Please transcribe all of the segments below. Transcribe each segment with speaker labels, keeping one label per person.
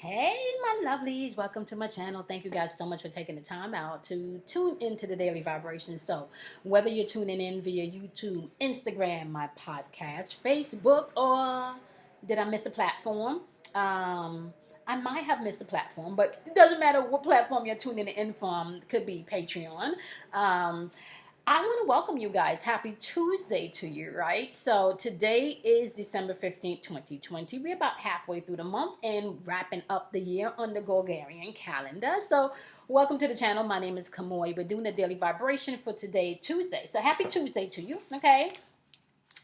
Speaker 1: Hey, my lovelies, welcome to my channel. Thank you guys so much for taking the time out to tune into the daily vibrations. So, whether you're tuning in via YouTube, Instagram, my podcast, Facebook, or did I miss a platform? I might have missed a platform, but it doesn't matter what platform you're tuning in from. It could be Patreon. Um, I want to welcome you guys. Happy Tuesday to you, right? So today is December 15th, 2020. We're about halfway through the month and wrapping up the year on the Gregorian calendar. So welcome to the channel. My name is Kamoy. We're doing a daily vibration for today, Tuesday. So happy Tuesday to you, okay?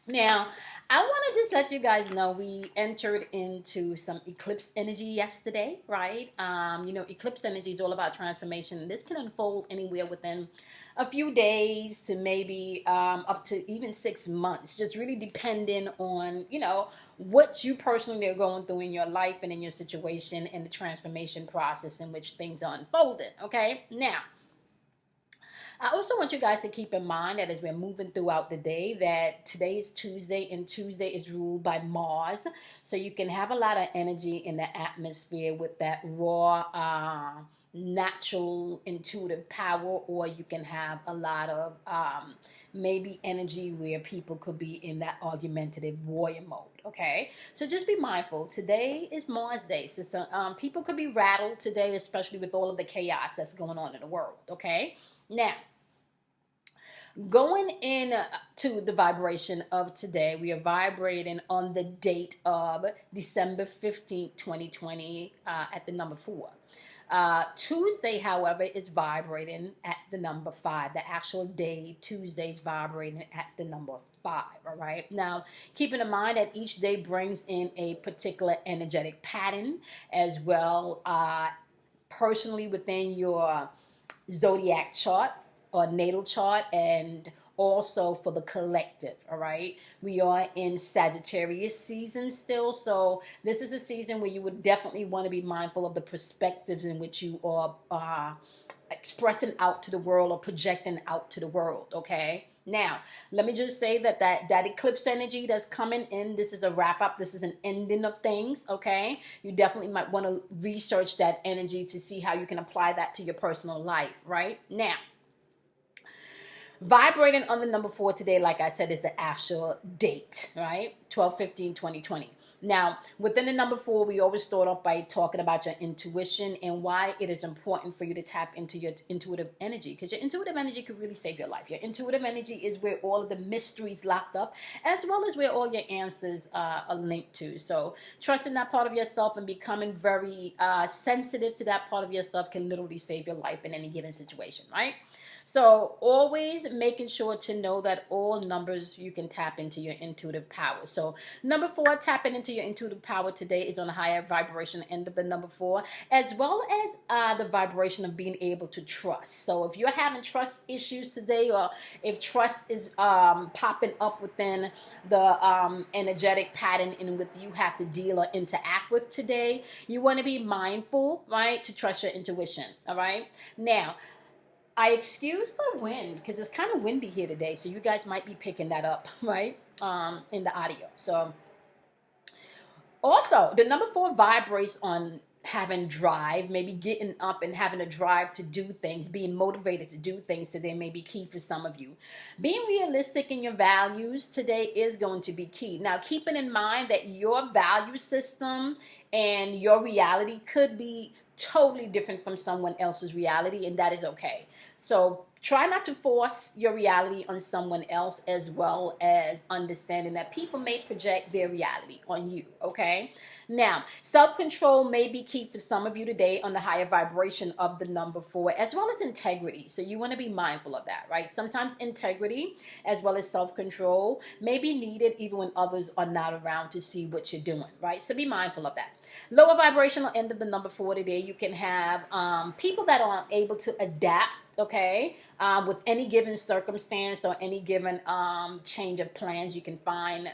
Speaker 1: Now, I want to just let you guys know we entered into some eclipse energy yesterday, right? Eclipse energy is all about transformation. This can unfold anywhere within a few days to maybe up to even 6 months, just really depending on, what you personally are going through in your life and in your situation and the transformation process in which things are unfolding, okay? Now, I also want you guys to keep in mind that as we're moving throughout the day, that today is Tuesday and Tuesday is ruled by Mars. So you can have a lot of energy in the atmosphere with that raw, natural, intuitive power, or you can have a lot of maybe energy where people could be in that argumentative warrior mode. Okay, so just be mindful. Today is Mars Day, so people could be rattled today, especially with all of the chaos that's going on in the world. Okay, now going in to the vibration of today, we are vibrating on the date of December 15th, 2020, at the number 4. Tuesday, however, is vibrating at the number 5. The actual day, Tuesday, is vibrating at the number 5. All right. Now, keeping in mind that each day brings in a particular energetic pattern as well, personally within your Zodiac chart or natal chart, and also for the collective. All right, we are in Sagittarius season still, so this is a season where you would definitely want to be mindful of the perspectives in which you are expressing out to the world or projecting out to the world. Okay, now let me just say that eclipse energy that's coming in, this is a wrap up, this is an ending of things. Okay, you definitely might want to research that energy to see how you can apply that to your personal life. Right now, vibrating on the number 4 today, like I said, is the actual date, right? 12/15/2020. Now, within the number 4, we always start off by talking about your intuition and why it is important for you to tap into your intuitive energy, because your intuitive energy could really save your life. Your intuitive energy is where all of the mysteries locked up, as well as where all your answers are linked to. So trusting that part of yourself and becoming very sensitive to that part of yourself can literally save your life in any given situation, right? So always making sure to know that all numbers you can tap into your intuitive power. So number 4, tapping into your intuitive power today is on the higher vibration end of the number 4, as well as the vibration of being able to trust. So if you're having trust issues today, or if trust is popping up within the energetic pattern in which you have to deal or interact with today, you want to be mindful, right, to trust your intuition. All right. Now, I excuse the wind because it's kind of windy here today, so you guys might be picking that up, right, in the audio. So also, the number 4 vibrates on having drive, maybe getting up and having a drive to do things, being motivated to do things today may be key for some of you. Being realistic in your values today is going to be key. Now, keeping in mind that your value system and your reality could be totally different from someone else's reality, and that is okay. So try not to force your reality on someone else, as well as understanding that people may project their reality on you. Okay, now self-control may be key for some of you today on the higher vibration of the number 4, as well as integrity. So you want to be mindful of that, right? Sometimes integrity as well as self-control may be needed even when others are not around to see what you're doing, right? So be mindful of that. Lower vibrational end of the number 4 today, you can have people that are able to adapt, okay, with any given circumstance or any given change of plans. You can find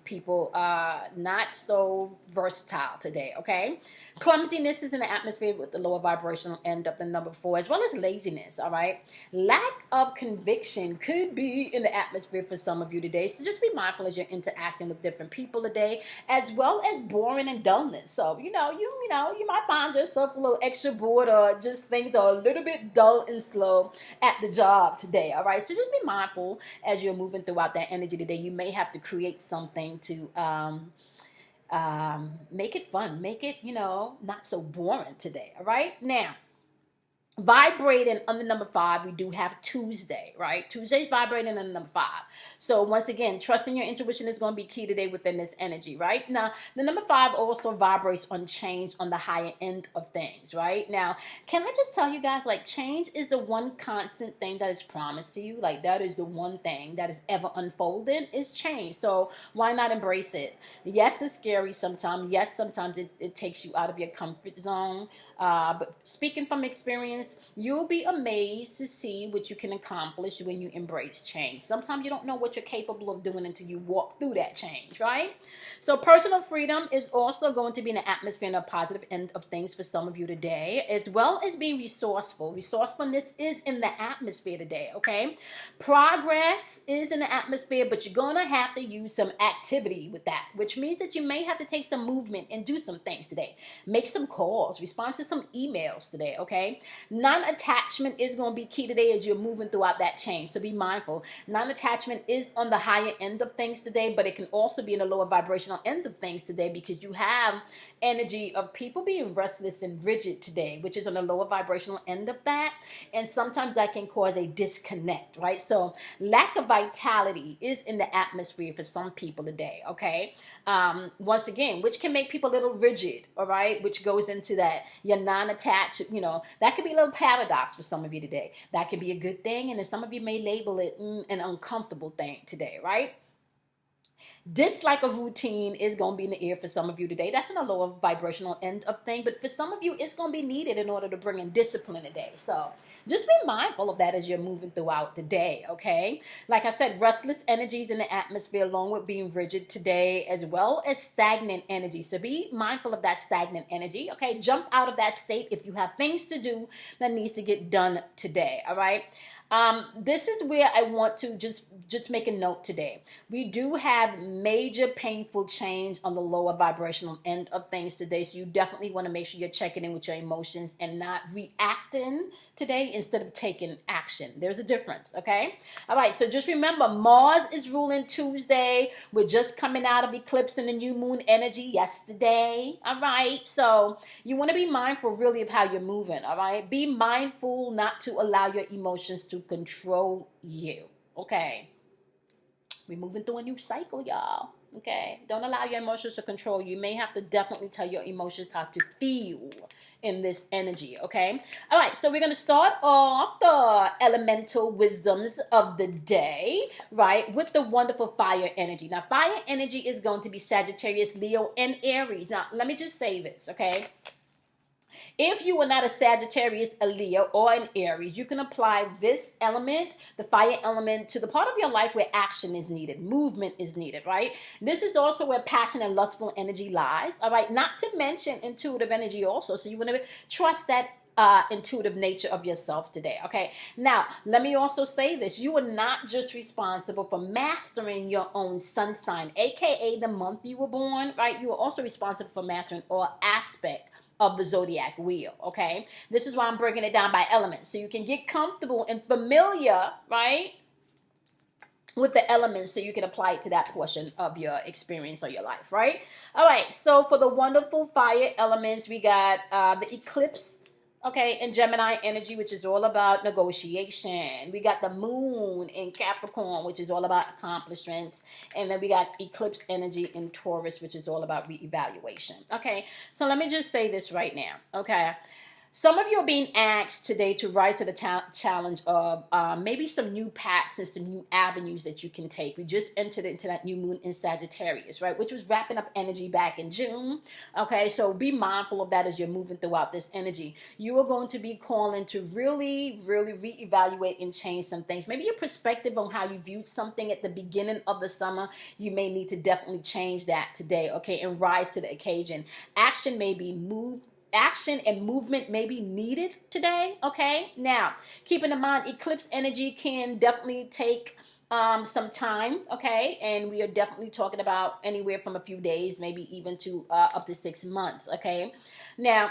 Speaker 1: People are not so versatile today, okay? Clumsiness is in the atmosphere with the lower vibrational end of the number 4, as well as laziness, all right? Lack of conviction could be in the atmosphere for some of you today. So just be mindful as you're interacting with different people today, as well as boring and dullness. So, you might find yourself a little extra bored, or just things are a little bit dull and slow at the job today, all right? So just be mindful as you're moving throughout that energy today. You may have to create something to make it fun, make it, not so boring today. All right. Now, vibrating on the number 5, we do have Tuesday, right? Tuesday's vibrating on the number 5. So once again, trusting your intuition is going to be key today within this energy, right? Now, the number 5 also vibrates on change on the higher end of things, right? Now, can I just tell you guys, like, change is the one constant thing that is promised to you. Like, that is the one thing that is ever unfolding is change. So why not embrace it? Yes, it's scary sometimes. Yes, sometimes it takes you out of your comfort zone. But speaking from experience, you'll be amazed to see what you can accomplish when you embrace change. Sometimes you don't know what you're capable of doing until you walk through that change, right? So personal freedom is also going to be in the atmosphere and a positive end of things for some of you today, as well as being resourceful. Resourcefulness is in the atmosphere today, okay? Progress is in the atmosphere, but you're going to have to use some activity with that, which means that you may have to take some movement and do some things today. Make some calls, respond to some emails today, okay? Non-attachment is going to be key today as you're moving throughout that change. So be mindful. Non-attachment is on the higher end of things today, but it can also be in the lower vibrational end of things today, because you have energy of people being restless and rigid today, which is on the lower vibrational end of that. And sometimes that can cause a disconnect, right? So lack of vitality is in the atmosphere for some people today, okay? Once again, which can make people a little rigid, all right? Which goes into that, you're non-attached, that could be a little paradox for some of you today. That could be a good thing, and then some of you may label it an uncomfortable thing today, right? Dislike of routine is going to be in the air for some of you today. That's in a lower vibrational end of thing, but for some of you, it's going to be needed in order to bring in discipline today. So just be mindful of that as you're moving throughout the day, okay? Like I said, restless energies in the atmosphere, along with being rigid today, as well as stagnant energy. So be mindful of that stagnant energy, okay? Jump out of that state if you have things to do that needs to get done today, all right? This is where I want to just make a note today. We do have major painful change on the lower vibrational end of things today. So you definitely want to make sure you're checking in with your emotions and not reacting today instead of taking action. There's a difference, okay? All right, so just remember, Mars is ruling Tuesday. We're just coming out of eclipse and the new moon energy yesterday, all right? So you want to be mindful really of how you're moving, all right? Be mindful not to allow your emotions to control you, okay? We're moving through a new cycle, y'all. Okay? Don't allow your emotions to control you. You may have to definitely tell your emotions how to feel in this energy, okay? All right, so we're going to start off the elemental wisdoms of the day, right, with the wonderful fire energy. Now, fire energy is going to be Sagittarius, Leo, and Aries. Now, let me just say this, okay? If you are not a Sagittarius, a Leo, or an Aries, you can apply this element, the fire element, to the part of your life where action is needed, movement is needed, right? This is also where passion and lustful energy lies, all right? Not to mention intuitive energy also. So you want to trust that intuitive nature of yourself today, okay? Now, let me also say this. You are not just responsible for mastering your own sun sign, aka the month you were born, right? You are also responsible for mastering all aspect of the zodiac wheel, okay? This is why I'm breaking it down by elements, so you can get comfortable and familiar, right, with the elements, so you can apply it to that portion of your experience or your life, right? All right, so for the wonderful fire elements, we got the eclipse, okay, in Gemini energy, which is all about negotiation. We got the moon in Capricorn, which is all about accomplishments. And then we got eclipse energy in Taurus, which is all about reevaluation. Okay, so let me just say this right now, okay? Some of you are being asked today to rise to the challenge of maybe some new paths and some new avenues that you can take. We just entered into that new moon in Sagittarius, right? Which was wrapping up energy back in June. Okay, so be mindful of that as you're moving throughout this energy. You are going to be calling to really, really reevaluate and change some things. Maybe your perspective on how you viewed something at the beginning of the summer, you may need to definitely change that today, okay, and rise to the occasion. Action and movement may be needed today, okay? Now, keeping in mind, eclipse energy can definitely take some time, okay? And we are definitely talking about anywhere from a few days, maybe even to up to 6 months, okay? Now,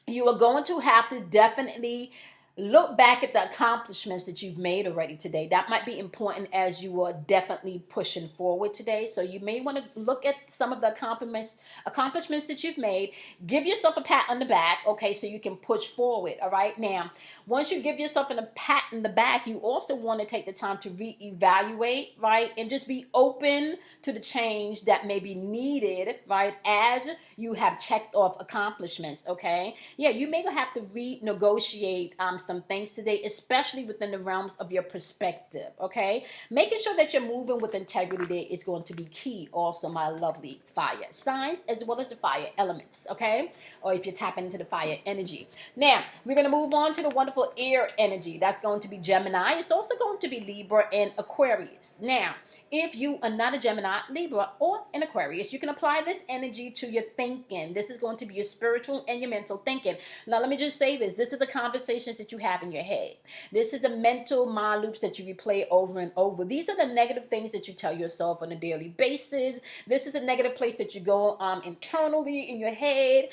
Speaker 1: you are going to have to definitely look back at the accomplishments that you've made already today. That might be important as you are definitely pushing forward today. So you may want to look at some of the accomplishments that you've made. Give yourself a pat on the back, okay, so you can push forward, all right? Now, once you give yourself a pat in the back, you also want to take the time to reevaluate, right? And just be open to the change that may be needed, right, as you have checked off accomplishments, okay? Yeah, you may have to renegotiate some things today, especially within the realms of your perspective, okay? Making sure that you're moving with integrity today is going to be key. Also, my lovely fire signs, as well as the fire elements, okay? Or if you're tapping into the fire energy. Now, we're going to move on to the wonderful air energy. That's going to be Gemini. It's also going to be Libra and Aquarius. Now, if you are not a Gemini, Libra, or an Aquarius, you can apply this energy to your thinking. This is going to be your spiritual and your mental thinking. Now, let me just say this. This is the conversations that you have in your head. This is the mental mind loops that you replay over and over. These are the negative things that you tell yourself on a daily basis. This is a negative place that you go internally in your head.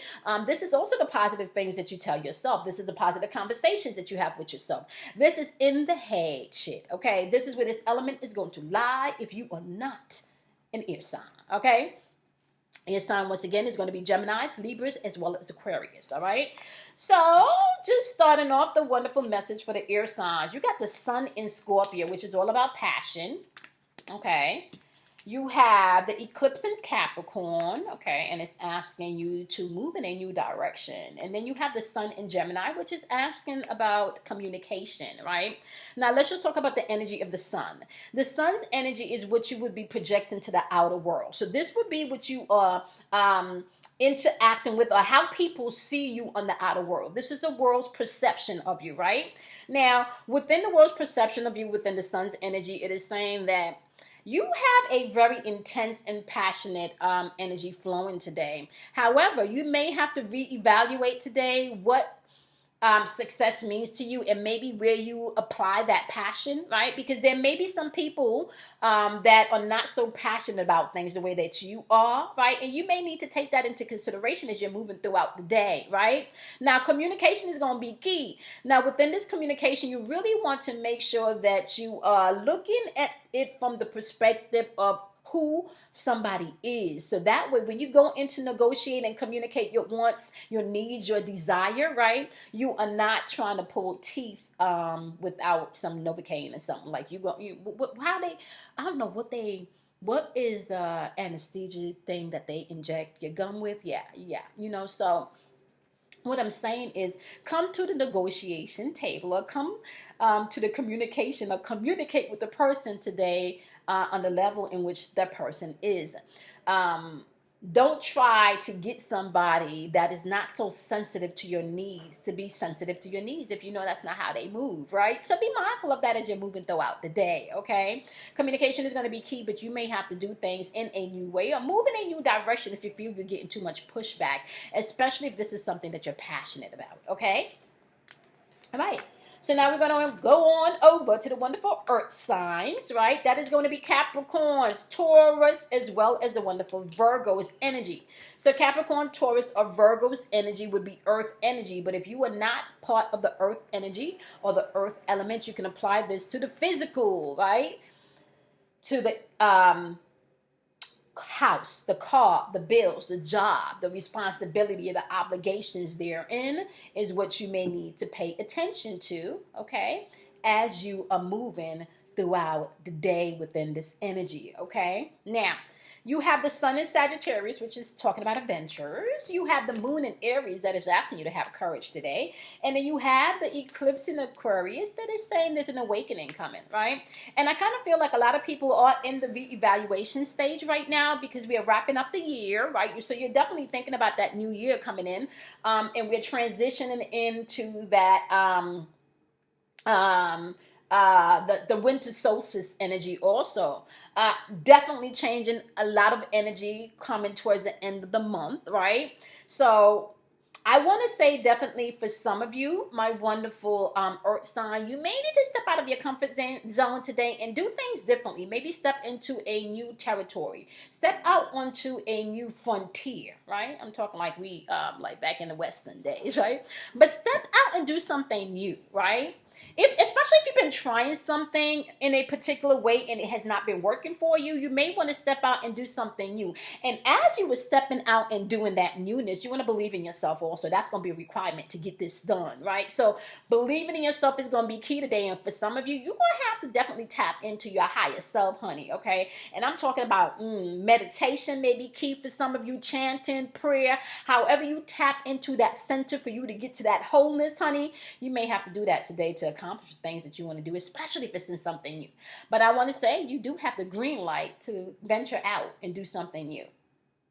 Speaker 1: This is also the positive things that you tell yourself. This is the positive conversations that you have with yourself. This is in the head shit, okay? This is where this element is going to lie if you are not an air sign, okay? Air sign, once again, is going to be Geminis, Libras, as well as Aquarius, all right? So, just starting off the wonderful message for the air signs. You got the sun in Scorpio, which is all about passion, okay? You have the eclipse in Capricorn, okay, and it's asking you to move in a new direction. And then you have the sun in Gemini, which is asking about communication, right? Now, let's just talk about the energy of the sun. The sun's energy is what you would be projecting to the outer world. So this would be what you are interacting with, or how people see you on the outer world. This is the world's perception of you, right? Now, within the world's perception of you, within the sun's energy, it is saying that you have a very intense and passionate energy flowing today. However, you may have to reevaluate today what success means to you, and maybe where you apply that passion, right? Because there may be some people that are not so passionate about things the way that you are, right? And you may need to take that into consideration as you're moving throughout the day, right? Now, communication is going to be key. Now, within this communication, you really want to make sure that you are looking at it from the perspective of who somebody is. So that way, when you go into negotiate and communicate your wants, your needs, your desire, right? You are not trying to pull teeth without some Novocaine or something. Like what is anesthesia thing that they inject your gum with? Yeah. So what I'm saying is, come to the negotiation table, or come to the communication, or communicate with the person today on the level in which that person is. Don't try to get somebody that is not so sensitive to your needs to be sensitive to your needs if you know that's not how they move, right? So be mindful of that as you're moving throughout the day, okay? Communication is going to be key, but you may have to do things in a new way or move in a new direction if you feel you're getting too much pushback, especially if this is something that you're passionate about, okay? All right. So now we're going to go on over to the wonderful earth signs, right? That is going to be Capricorns, Taurus, as well as the wonderful Virgo's energy. So Capricorn, Taurus, or Virgo's energy would be earth energy. But if you are not part of the earth energy or the earth element, you can apply this to the physical, right? To the house, the car, the bills, the job, the responsibility, the obligations therein is what you may need to pay attention to, okay, as you are moving throughout the day within this energy, okay? Now, You have the sun in Sagittarius, which is talking about adventures. You have the moon in Aries that is asking you to have courage today. And then you have the eclipse in Aquarius that is saying there's an awakening coming, right? And I kind of feel like a lot of people are in the reevaluation stage right now because we are wrapping up the year, right? So you're definitely thinking about that new year coming in. And we're transitioning into that the winter solstice energy also. Definitely changing a lot of energy coming towards the end of the month, right? So I want to say definitely for some of you, my wonderful earth sign, you may need to step out of your comfort zone today and do things differently. Maybe step into a new territory. Step out onto a new frontier, right? I'm talking like we, like back in the Western days, right? But step out and do something new, right? Especially if you've been trying something in a particular way and it has not been working for you, you may want to step out and do something new. And as you were stepping out and doing that newness, you want to believe in yourself also. That's going to be a requirement to get this done, right? So believing in yourself is going to be key today. And for some of you, you're going to have to definitely tap into your higher self, honey, okay? And I'm talking about meditation may be key for some of you, chanting, prayer, however you tap into that center for you to get to that wholeness, honey, you may have to do that today to accomplish things that you want to do, especially if it's in something new. But I want to say you do have the green light to venture out and do something new.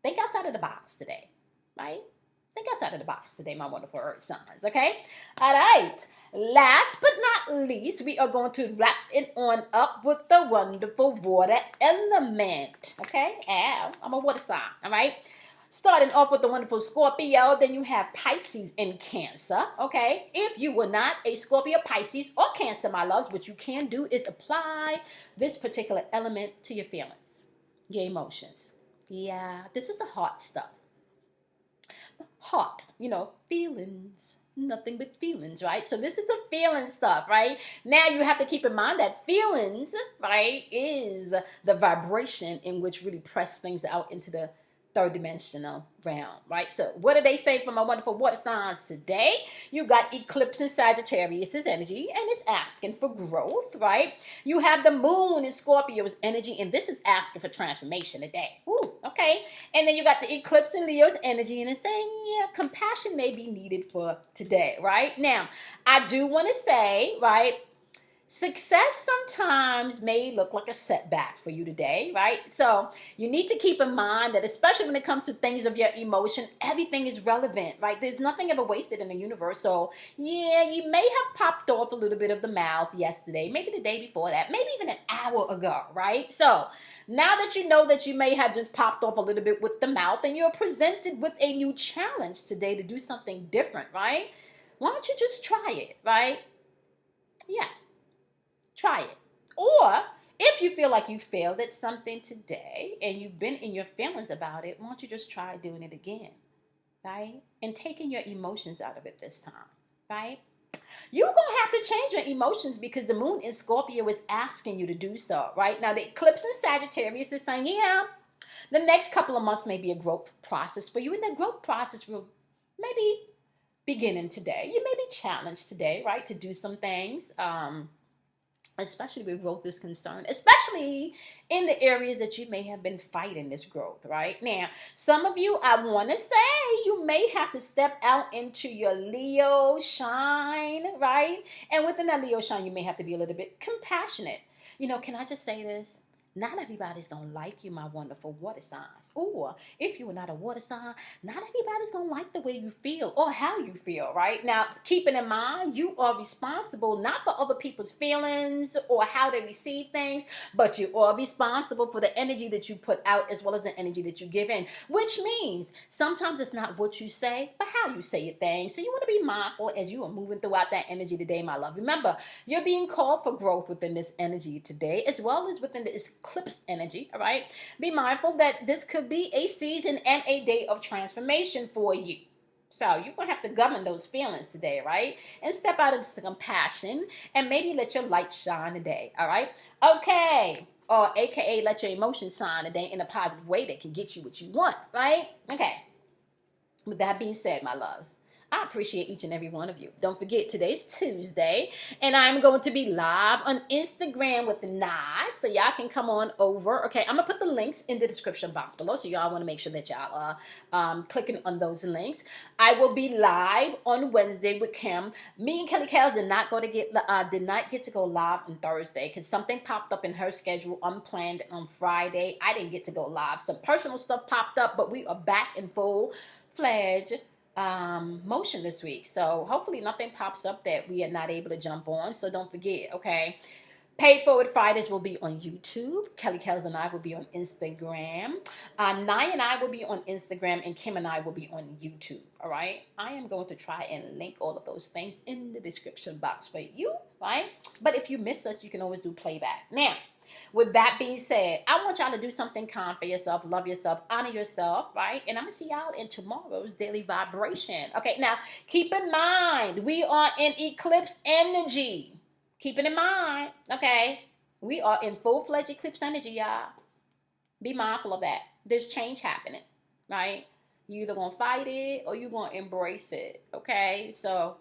Speaker 1: Think outside of the box today, right? Think outside of the box today, my wonderful earth signs, okay? All right. Last but not least, we are going to wrap it on up with the wonderful water element, okay? I'm a water sign, all right? Starting off with the wonderful Scorpio, then you have Pisces and Cancer, okay? If you were not a Scorpio, Pisces, or Cancer, my loves, what you can do is apply this particular element to your feelings, your emotions. Yeah, this is the heart stuff. The heart, feelings. Nothing but feelings, right? So this is the feeling stuff, right? Now you have to keep in mind that feelings, right, is the vibration in which really press things out into the third dimensional realm, right? So what do they say for my wonderful water signs today? You got eclipse in Sagittarius' energy, and it's asking for growth, right? You have the moon in Scorpio's energy, and this is asking for transformation today. Ooh, okay. And then you got the eclipse in Leo's energy, and it's saying, yeah, compassion may be needed for today, right? Now, I do want to say, right, success sometimes may look like a setback for you today, right? So you need to keep in mind that especially when it comes to things of your emotion, everything is relevant, right? There's nothing ever wasted in the universe. So yeah, you may have popped off a little bit of the mouth yesterday, maybe the day before that, maybe even an hour ago, right? So now that you know that you may have just popped off a little bit with the mouth and you're presented with a new challenge today to do something different, right? Why don't you just try it, right? Yeah. Try it. Or if you feel like you failed at something today and you've been in your feelings about it, why don't you just try doing it again, right? And taking your emotions out of it this time, right? You're going to have to change your emotions because the moon in Scorpio is asking you to do so, right? Now, the eclipse in Sagittarius is saying, yeah, the next couple of months may be a growth process for you, and the growth process will maybe beginning today. You may be challenged today, right, to do some things, especially where growth is concerned, especially in the areas that you may have been fighting this growth, right? Now, some of you, I want to say, you may have to step out into your Leo shine, right? And within that Leo shine, you may have to be a little bit compassionate. Can I just say this? Not everybody's going to like you, my wonderful water signs. Or if you are not a water sign, not everybody's going to like the way you feel or how you feel, right? Now, keeping in mind, you are responsible not for other people's feelings or how they receive things, but you are responsible for the energy that you put out as well as the energy that you give in, which means sometimes it's not what you say, but how you say your things. So you want to be mindful as you are moving throughout that energy today, my love. Remember, you're being called for growth within this energy today, as well as within this eclipse energy, all right? Be mindful that this could be a season and a day of transformation for you. So you're going to have to govern those feelings today, right? And step out into compassion and maybe let your light shine today, all right? Okay. Or AKA let your emotions shine today in a positive way that can get you what you want, right? Okay. With that being said, my loves, I appreciate each and every one of you. Don't forget, today's Tuesday, and I'm going to be live on Instagram with Nye, so y'all can come on over. Okay, I'm gonna put the links in the description box below, so y'all want to make sure that y'all are clicking on those links. I will be live on Wednesday with Kim. Me and Kelly Cows did not get to go live on Thursday because something popped up in her schedule unplanned on Friday. I didn't get to go live. Some personal stuff popped up, but we are back in full fledged motion this week. So hopefully nothing pops up that we are not able to jump on. So don't forget, okay? Paid Forward Fridays will be on YouTube. Kelly Kells and I will be on Instagram. Nye and I will be on Instagram, and Kim and I will be on YouTube. All right. I am going to try and link all of those things in the description box for you, right? But if you miss us, you can always do playback. Now, with that being said, I want y'all to do something kind for yourself, love yourself, honor yourself, right? And I'm going to see y'all in tomorrow's daily vibration. Okay, now keep in mind, we are in eclipse energy. Keep it in mind, okay? We are in full-fledged eclipse energy, y'all. Be mindful of that. There's change happening, right? You either going to fight it or you're going to embrace it, okay? So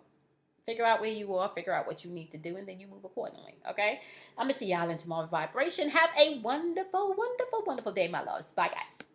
Speaker 1: figure out where you are, figure out what you need to do, and then you move accordingly, okay? I'm going to see y'all in tomorrow's vibration. Have a wonderful, wonderful, wonderful day, my loves. Bye, guys.